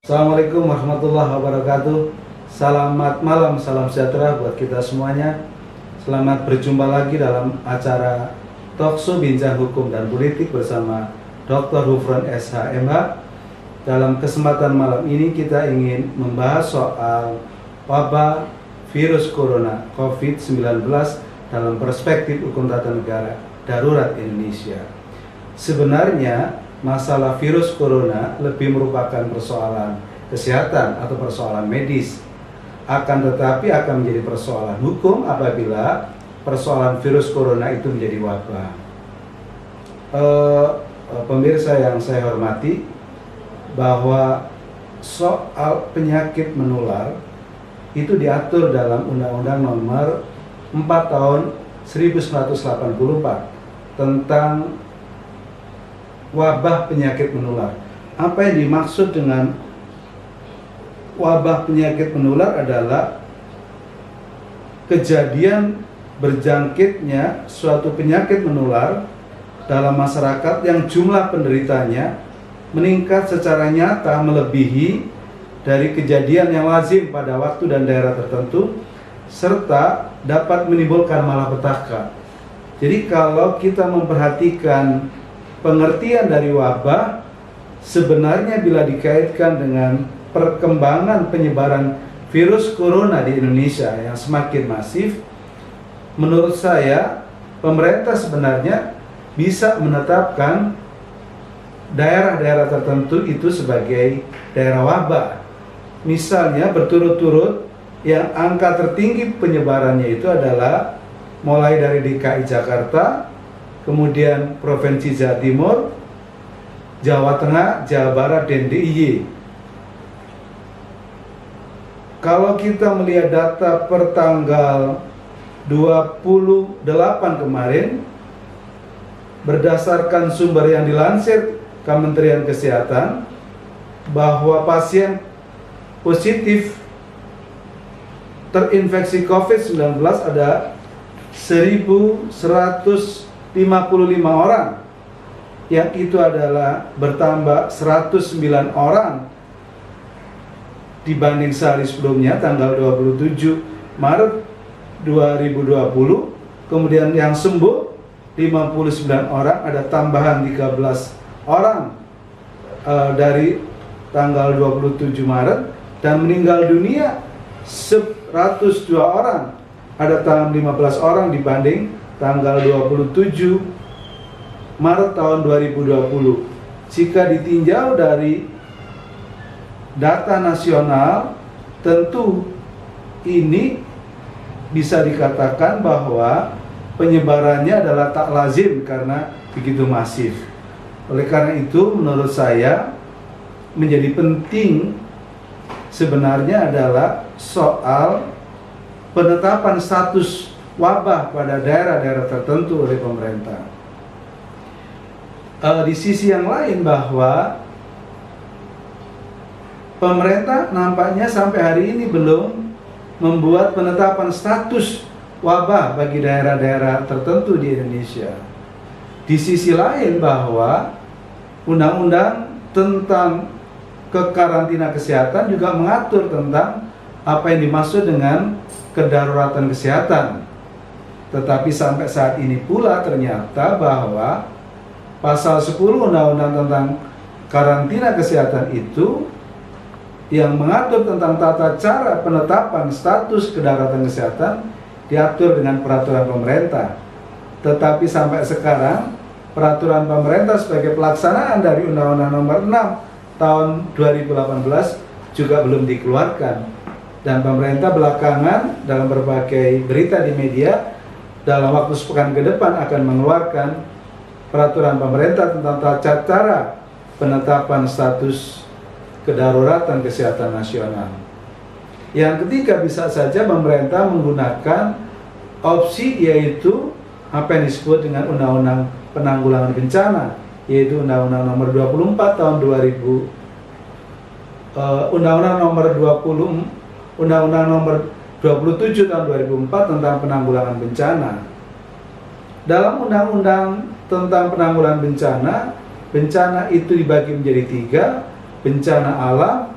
Assalamualaikum warahmatullahi wabarakatuh. Selamat malam, salam sejahtera buat kita semuanya. Selamat berjumpa lagi dalam acara Talkshow Bincang Hukum dan Politik bersama Dr. Hufron SHMH. Dalam kesempatan malam ini kita ingin membahas soal wabah virus corona COVID-19 dalam perspektif hukum tata negara darurat Indonesia. Sebenarnya masalah virus corona lebih merupakan persoalan kesehatan atau persoalan medis. Akan tetapi akan menjadi persoalan hukum apabila persoalan virus corona itu menjadi wabah. Pemirsa yang saya hormati, bahwa soal penyakit menular itu diatur dalam Undang-Undang Nomor 4 Tahun 1984 tentang wabah penyakit menular. Apa yang dimaksud dengan wabah penyakit menular adalah kejadian berjangkitnya suatu penyakit menular dalam masyarakat yang jumlah penderitanya meningkat secara nyata melebihi dari kejadian yang lazim pada waktu dan daerah tertentu serta dapat menimbulkan malapetaka. Jadi kalau kita memperhatikan pengertian dari wabah, sebenarnya bila dikaitkan dengan perkembangan penyebaran virus corona di Indonesia yang semakin masif, menurut saya pemerintah sebenarnya bisa menetapkan daerah-daerah tertentu itu sebagai daerah wabah. Misalnya berturut-turut yang angka tertinggi penyebarannya itu adalah mulai dari DKI Jakarta, kemudian Provinsi Jawa Timur, Jawa Tengah, Jawa Barat, dan DIY. Kalau kita melihat data per tanggal 28 kemarin, berdasarkan sumber yang dilansir Kementerian Kesehatan, bahwa pasien positif terinfeksi COVID-19 ada 1.155 orang, yang itu adalah bertambah 109 orang dibanding sehari sebelumnya tanggal 27 Maret 2020. Kemudian yang sembuh 59 orang, ada tambahan 13 orang dari tanggal 27 Maret, dan meninggal dunia 102 orang, ada tambah 15 orang dibanding tanggal 27 Maret tahun 2020. Jika ditinjau dari data nasional, tentu ini bisa dikatakan bahwa penyebarannya adalah tak lazim karena begitu masif. Oleh karena itu, menurut saya menjadi penting sebenarnya adalah soal penetapan status wabah pada daerah-daerah tertentu oleh pemerintah. Di sisi yang lain, bahwa pemerintah nampaknya sampai hari ini belum membuat penetapan status wabah bagi daerah-daerah tertentu di Indonesia. Di sisi lain, bahwa Undang-Undang tentang kekarantina kesehatan juga mengatur tentang apa yang dimaksud dengan kedaruratan kesehatan. Tetapi sampai saat ini pula ternyata bahwa pasal 10 Undang-Undang tentang karantina kesehatan itu yang mengatur tentang tata cara penetapan status kedaruratan kesehatan diatur dengan peraturan pemerintah. Tetapi sampai sekarang peraturan pemerintah sebagai pelaksanaan dari Undang-Undang Nomor 6 Tahun 2018 juga belum dikeluarkan. Dan pemerintah belakangan dalam berbagai berita di media dalam waktu sepekan ke depan akan mengeluarkan peraturan pemerintah tentang tata cara penetapan status kedaruratan kesehatan nasional. Yang ketiga, bisa saja pemerintah menggunakan opsi, yaitu apa yang disebut dengan Undang-Undang Penanggulangan Bencana, yaitu Undang-Undang Nomor 24 Tahun 2000, Undang-Undang Nomor 27 Tahun 2004 tentang penanggulangan bencana. Dalam Undang-Undang tentang penanggulangan bencana, bencana itu dibagi menjadi 3, bencana alam,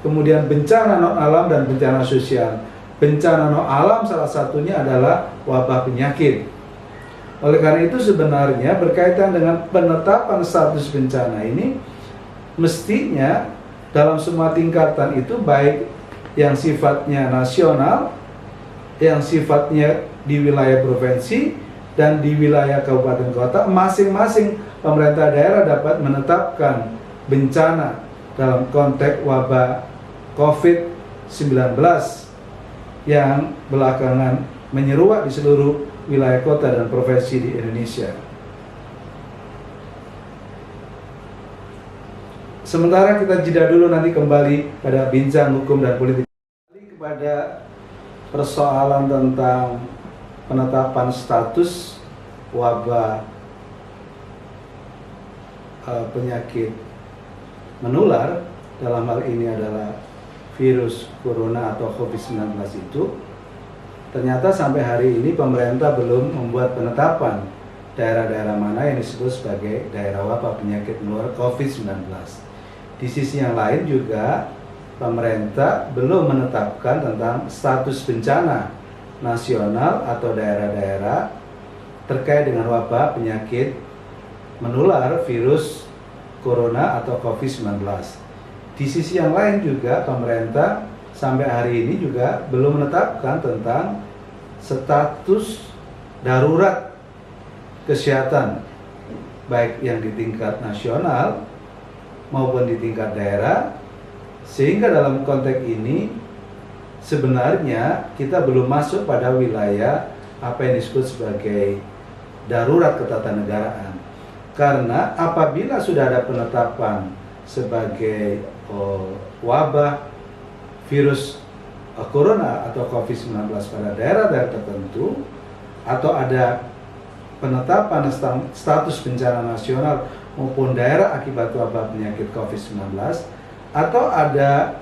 kemudian bencana non alam dan bencana sosial. Bencana non alam salah satunya adalah wabah penyakit. Oleh karena itu sebenarnya berkaitan dengan penetapan status bencana ini, mestinya dalam semua tingkatan itu, baik yang sifatnya nasional, yang sifatnya di wilayah provinsi, dan di wilayah kabupaten kota, masing-masing pemerintah daerah dapat menetapkan bencana dalam konteks wabah COVID-19 yang belakangan menyeruak di seluruh wilayah kota dan provinsi di Indonesia. Sementara kita jeda dulu, nanti kembali pada bincang hukum dan politik. Kembali kepada persoalan tentang penetapan status wabah penyakit menular, dalam hal ini adalah virus corona atau COVID-19 itu, ternyata sampai hari ini pemerintah belum membuat penetapan daerah-daerah mana yang disebut sebagai daerah wabah penyakit menular COVID-19. Di sisi yang lain juga pemerintah belum menetapkan tentang status bencana nasional atau daerah-daerah terkait dengan wabah penyakit menular virus corona atau COVID-19. Di sisi yang lain juga pemerintah sampai hari ini juga belum menetapkan tentang status darurat kesehatan, baik yang di tingkat nasional maupun di tingkat daerah, sehingga dalam konteks ini sebenarnya kita belum masuk pada wilayah apa yang disebut sebagai darurat ketatanegaraan. Karena apabila sudah ada penetapan sebagai wabah virus corona atau COVID-19 pada daerah-daerah tertentu, atau ada penetapan status bencana nasional maupun daerah akibat wabah penyakit COVID-19, atau ada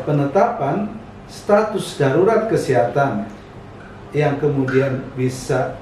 penetapan status darurat kesehatan yang kemudian bisa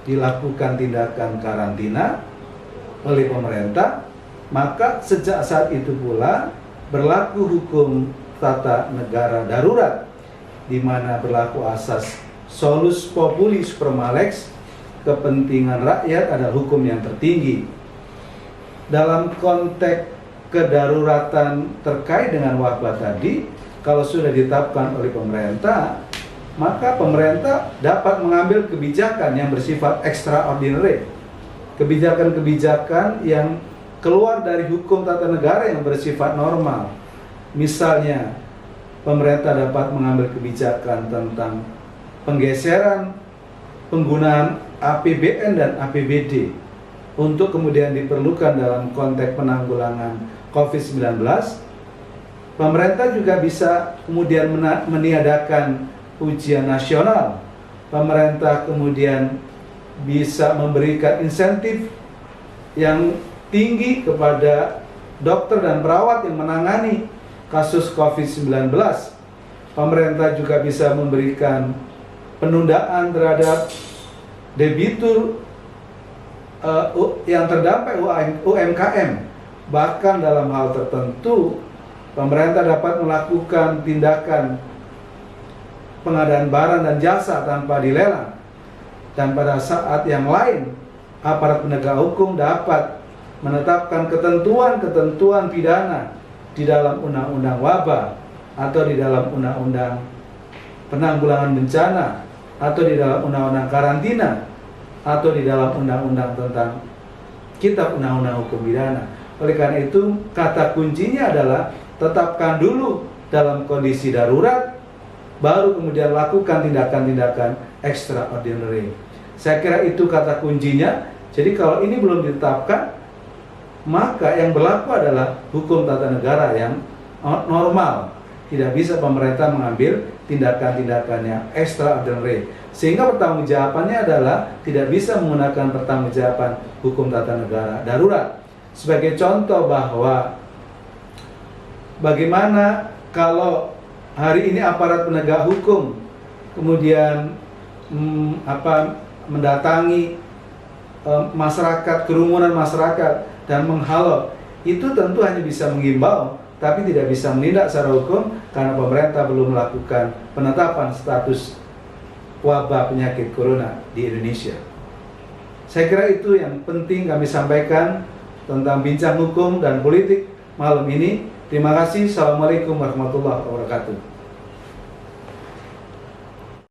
dilakukan tindakan karantina oleh pemerintah, maka sejak saat itu pula berlaku hukum tata negara darurat, di mana berlaku asas solus populi super malex, kepentingan rakyat adalah hukum yang tertinggi. Dalam konteks kedaruratan terkait dengan wabah tadi, kalau sudah ditetapkan oleh pemerintah, maka pemerintah dapat mengambil kebijakan yang bersifat extraordinary, kebijakan-kebijakan yang keluar dari hukum tata negara yang bersifat normal. Misalnya, pemerintah dapat mengambil kebijakan tentang penggeseran penggunaan APBN dan APBD untuk kemudian diperlukan dalam konteks penanggulangan COVID-19. Pemerintah juga bisa kemudian meniadakan ujian nasional. Pemerintah kemudian bisa memberikan insentif yang tinggi kepada dokter dan perawat yang menangani kasus COVID-19. Pemerintah juga bisa memberikan penundaan terhadap debitur yang terdampak UMKM. Bahkan dalam hal tertentu, pemerintah dapat melakukan tindakan pengadaan barang dan jasa tanpa dilelang. Dan pada saat yang lain, aparat penegak hukum dapat menetapkan ketentuan-ketentuan pidana di dalam undang-undang wabah, atau di dalam undang-undang penanggulangan bencana, atau di dalam undang-undang karantina, atau di dalam undang-undang tentang kitab undang-undang hukum pidana. Oleh karena itu, kata kuncinya adalah tetapkan dulu dalam kondisi darurat, baru kemudian lakukan tindakan-tindakan extraordinary. Saya kira itu kata kuncinya. Jadi kalau ini belum ditetapkan, maka yang berlaku adalah hukum tata negara yang normal. Tidak bisa pemerintah mengambil tindakan-tindakan yang extraordinary. Sehingga pertanggungjawabannya adalah tidak bisa menggunakan pertanggungjawaban hukum tata negara darurat. Sebagai contoh bahwa bagaimana kalau hari ini aparat penegak hukum kemudian mendatangi masyarakat, kerumunan masyarakat dan menghalau, itu tentu hanya bisa mengimbau tapi tidak bisa menindak secara hukum karena pemerintah belum melakukan penetapan status wabah penyakit corona di Indonesia. Saya kira itu yang penting kami sampaikan tentang bincang hukum dan politik malam ini. Terima kasih. Assalamualaikum warahmatullahi wabarakatuh.